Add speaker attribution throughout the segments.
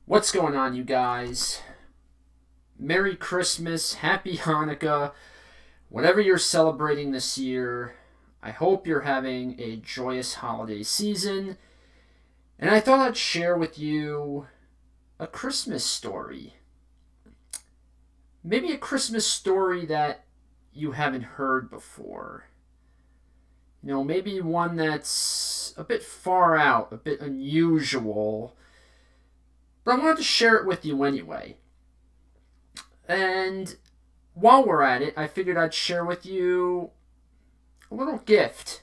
Speaker 1: What's going on, you guys? Merry Christmas, Happy Hanukkah, whatever you're celebrating this year. I hope you're having a joyous holiday season. And I thought I'd share with you a Christmas story. Maybe a Christmas story that you haven't heard before. Maybe one that's a bit far out, a bit unusual. But I wanted to share it with you anyway. And while we're at it, I figured I'd share with you a little gift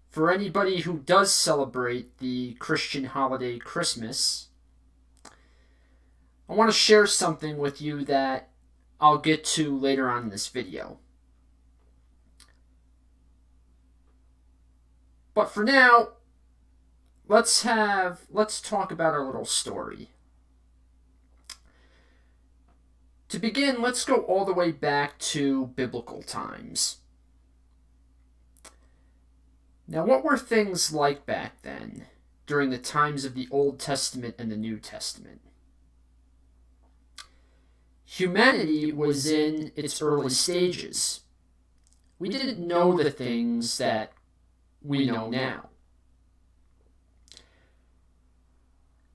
Speaker 1: for anybody who does celebrate the Christian holiday Christmas. I want to share something with you that I'll get to later on in this video. But for now, let's talk about our little story. To begin, let's go all the way back to biblical times. Now, what were things like back then, during the times of the Old Testament and the New Testament? Humanity was in its early stages. We didn't know the things that we know now.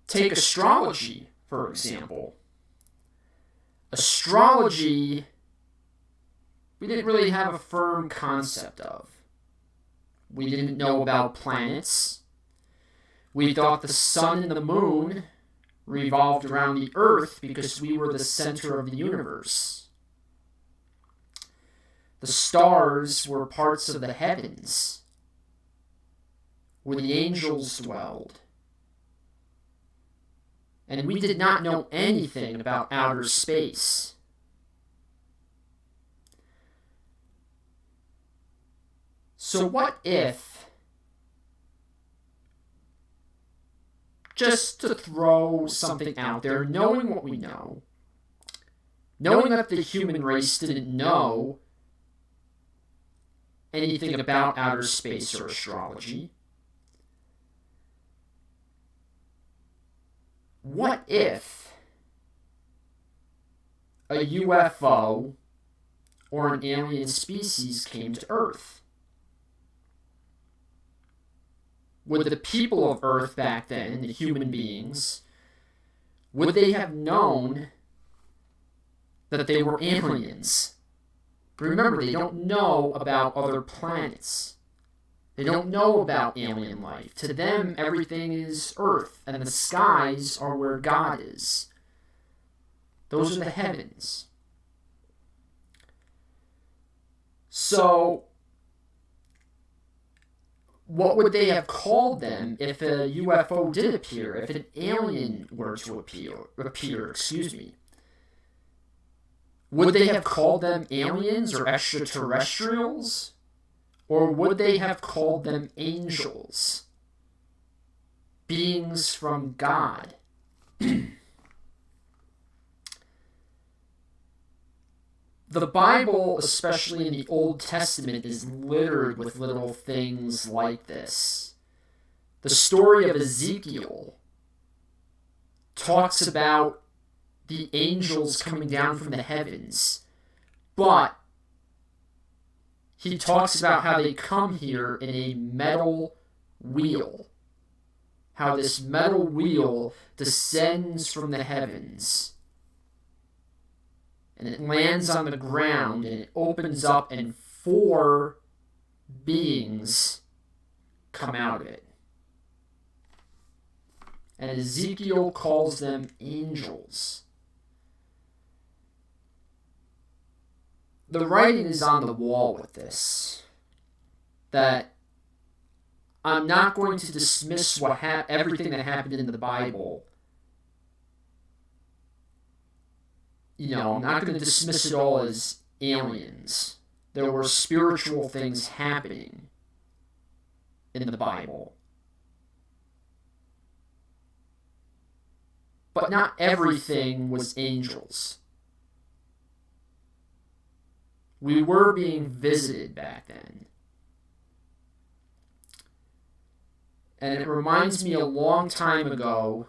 Speaker 1: Take astrology, for example. Astrology, we didn't really have a firm concept of. We didn't know about planets. We thought the sun and the moon revolved around the earth because we were the center of the universe. The stars were parts of the heavens where the angels dwelled. And we did not know anything about outer space. So what if, just to throw something out there, knowing what we know, knowing that the human race didn't know anything about outer space or astrology, what if a UFO or an alien species came to Earth? Would the people of Earth back then, the human beings, would they have known that they were aliens? Remember, they don't know about other planets. They don't know about alien life. To them, everything is Earth, and the skies are where God is. Those are the heavens. So, what would they have called them if a UFO did appear, if an alien were to appear? Would they have called them aliens or extraterrestrials? Or would they have called them angels? Beings from God? The Bible, especially in the Old Testament, is littered with little things like this. The story of Ezekiel talks about the angels coming down from the heavens, but he talks about how they come here in a metal wheel. How this metal wheel descends from the heavens. And it lands on the ground and it opens up and 4 beings come out of it. And Ezekiel calls them angels. The writing is on the wall with this, that I'm not going to dismiss everything that happened in the Bible. I'm not going to dismiss it all as aliens. There were spiritual things happening in the Bible. But not everything was angels. We were being visited back then. And it reminds me a long time ago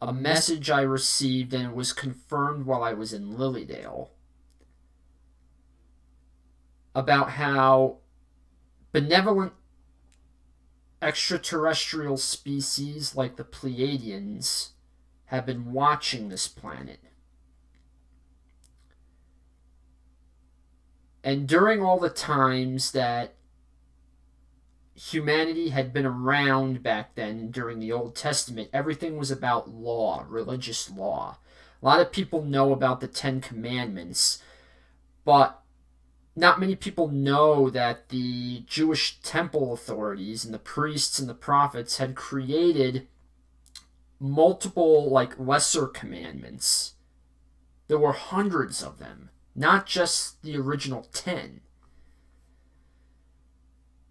Speaker 1: a message I received, and it was confirmed while I was in Lilydale, about how benevolent extraterrestrial species like the Pleiadians have been watching this planet. And during all the times that humanity had been around back then, during the Old Testament, everything was about law, religious law. A lot of people know about the Ten Commandments, but not many people know that the Jewish temple authorities and the priests and the prophets had created multiple, lesser commandments. There were hundreds of them, not just the original 10.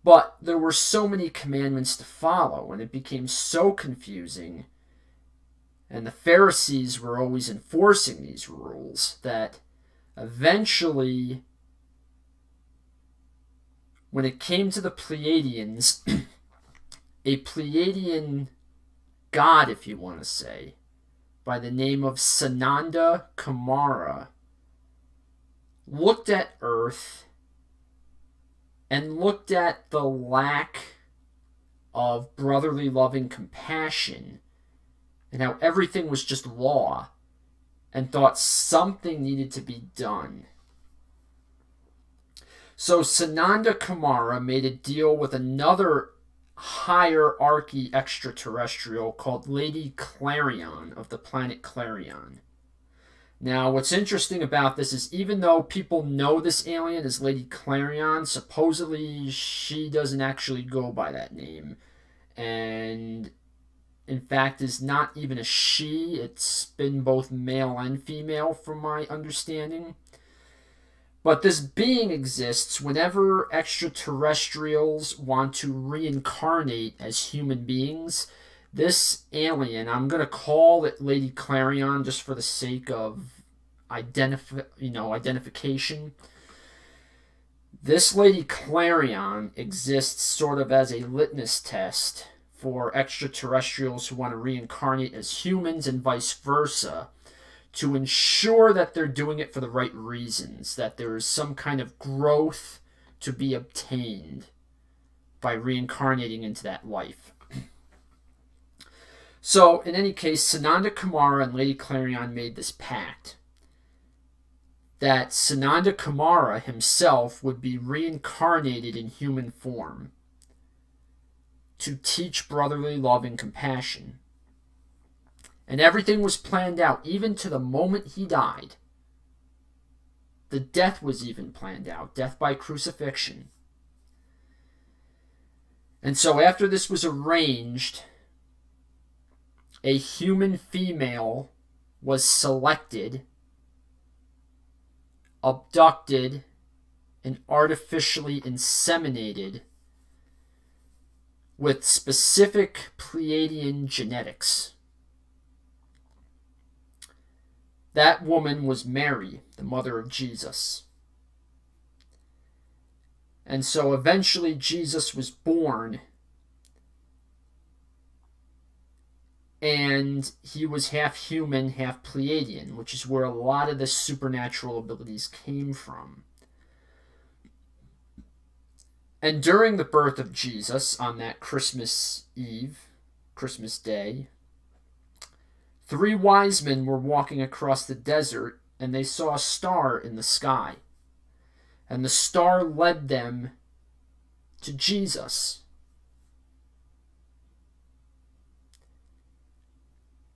Speaker 1: But there were so many commandments to follow, and it became so confusing, and the Pharisees were always enforcing these rules, that eventually, when it came to the Pleiadians, a Pleiadian god, if you want to say, by the name of Sananda Kumara, looked at Earth and looked at the lack of brotherly loving compassion and how everything was just law, and thought something needed to be done. So Sananda Kumara made a deal with another hierarchy extraterrestrial called Lady Clarion of the planet Clarion. Now, what's interesting about this is, even though people know this alien as Lady Clarion, supposedly she doesn't actually go by that name. And, in fact, is not even a she. It's been both male and female, from my understanding. But this being exists whenever extraterrestrials want to reincarnate as human beings. This alien, I'm going to call it Lady Clarion just for the sake of identification. This Lady Clarion exists sort of as a litmus test for extraterrestrials who want to reincarnate as humans and vice versa, to ensure that they're doing it for the right reasons, that there is some kind of growth to be obtained by reincarnating into that life. So, in any case, Sananda Kumara and Lady Clarion made this pact that Sananda Kumara himself would be reincarnated in human form to teach brotherly love and compassion. And everything was planned out, even to the moment he died. The death was even planned out, death by crucifixion. And so after this was arranged, a human female was selected, abducted, and artificially inseminated with specific Pleiadian genetics. That woman was Mary, the mother of Jesus. And so eventually Jesus was born, and he was half human, half Pleiadian, which is where a lot of the supernatural abilities came from. And during the birth of Jesus, on that Christmas Eve, Christmas Day, 3 wise men were walking across the desert, and they saw a star in the sky. And the star led them to Jesus.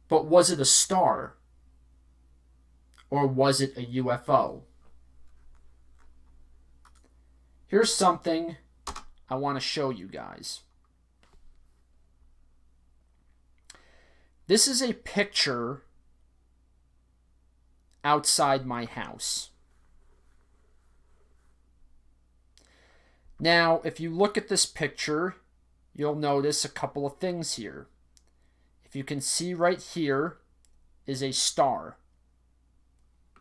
Speaker 1: But was it a star? Or was it a UFO? Here's something I want to show you guys. This is a picture outside my house. Now, if you look at this picture, you'll notice a couple of things here. If you can see right here is a star,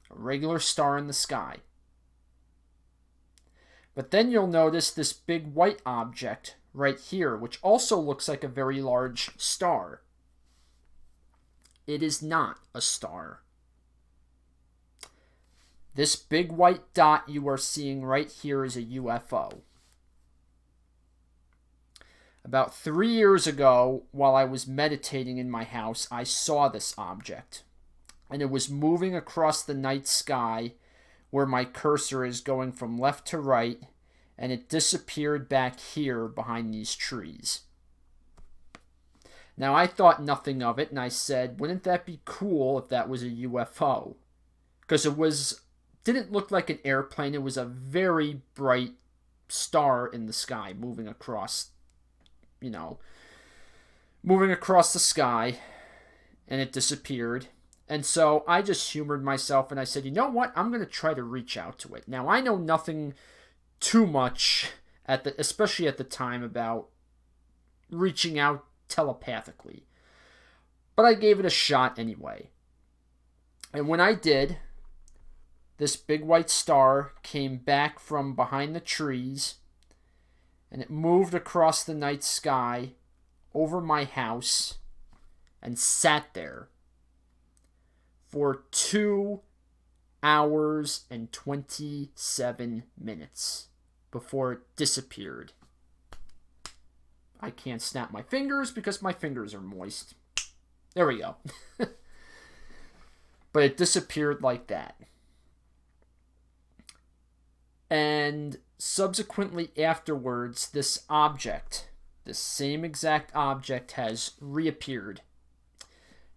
Speaker 1: a regular star in the sky. But then you'll notice this big white object right here, which also looks like a very large star. It is not a star. This big white dot you are seeing right here is a UFO. About 3 years ago, while I was meditating in my house, I saw this object. And it was moving across the night sky where my cursor is, going from left to right, and it disappeared back here behind these trees. Now, I thought nothing of it, and I said, wouldn't that be cool if that was a UFO? Because it didn't look like an airplane. It was a very bright star in the sky moving across the sky, and it disappeared. And so I just humored myself, and I said, you know what? I'm going to try to reach out to it. Now, I know nothing too much, especially at the time, about reaching out telepathically. But I gave it a shot anyway. And when I did, this big white star came back from behind the trees, and it moved across the night sky over my house and sat there for 2 hours and 27 minutes before it disappeared. I can't snap my fingers because my fingers are moist. There we go. But it disappeared like that. And subsequently afterwards, this same exact object, has reappeared.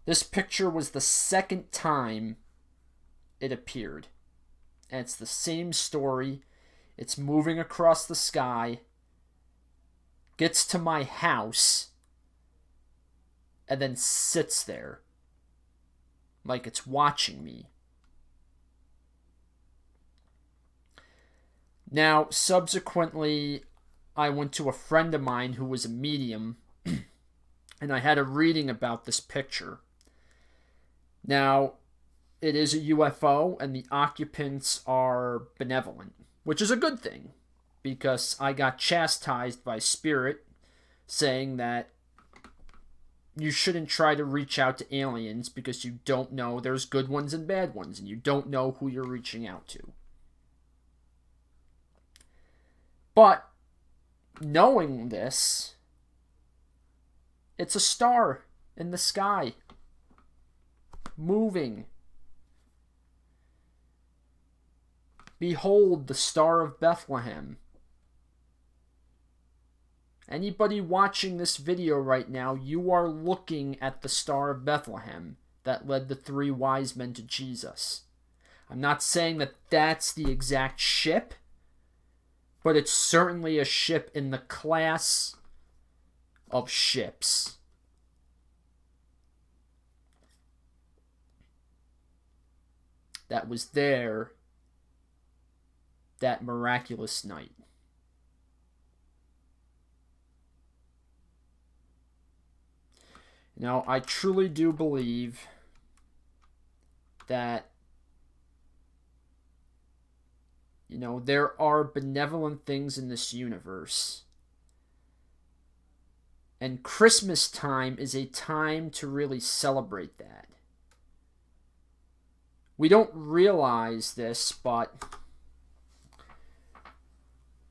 Speaker 1: This picture was the second time it appeared. And it's the same story. It's moving across the sky, gets to my house, and then sits there like it's watching me. Now, subsequently, I went to a friend of mine who was a medium, and I had a reading about this picture. Now, it is a UFO, and the occupants are benevolent, which is a good thing, because I got chastised by Spirit saying that you shouldn't try to reach out to aliens because you don't know. There's good ones and bad ones, and you don't know who you're reaching out to. But knowing this, it's a star in the sky, moving. Behold the Star of Bethlehem. Anybody watching this video right now, you are looking at the Star of Bethlehem that led the 3 wise men to Jesus. I'm not saying that that's the exact ship, but it's certainly a ship in the class of ships. That was there that miraculous night. Now, I truly do believe that, there are benevolent things in this universe. And Christmas time is a time to really celebrate that. We don't realize this, but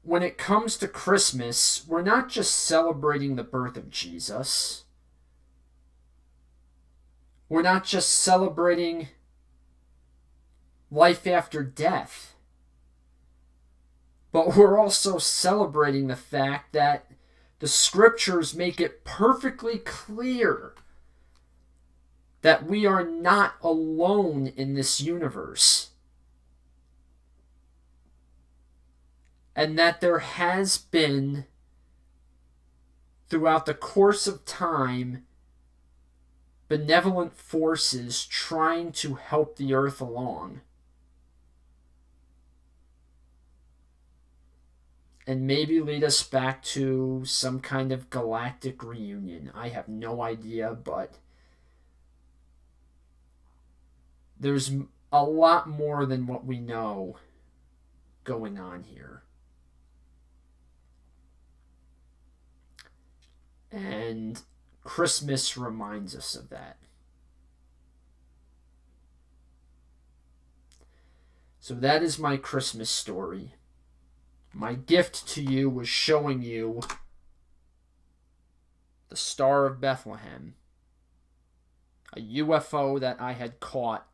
Speaker 1: when it comes to Christmas, we're not just celebrating the birth of Jesus. We're not just celebrating life after death. But we're also celebrating the fact that the scriptures make it perfectly clear that we are not alone in this universe. And that there has been, throughout the course of time, benevolent forces trying to help the earth along. And maybe lead us back to some kind of galactic reunion. I have no idea, but there's a lot more than what we know going on here. And Christmas reminds us of that. So that is my Christmas story. My gift to you was showing you the Star of Bethlehem, a UFO that I had caught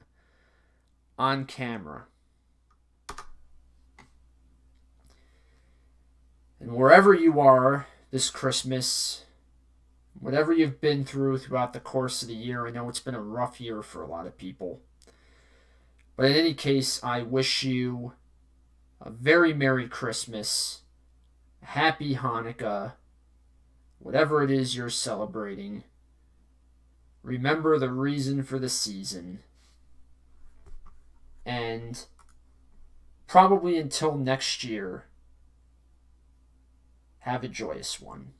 Speaker 1: on camera. And wherever you are this Christmas, whatever you've been through throughout the course of the year, I know it's been a rough year for a lot of people. But in any case, I wish you a very Merry Christmas, a Happy Hanukkah, whatever it is you're celebrating. Remember the reason for the season. And probably until next year, have a joyous one.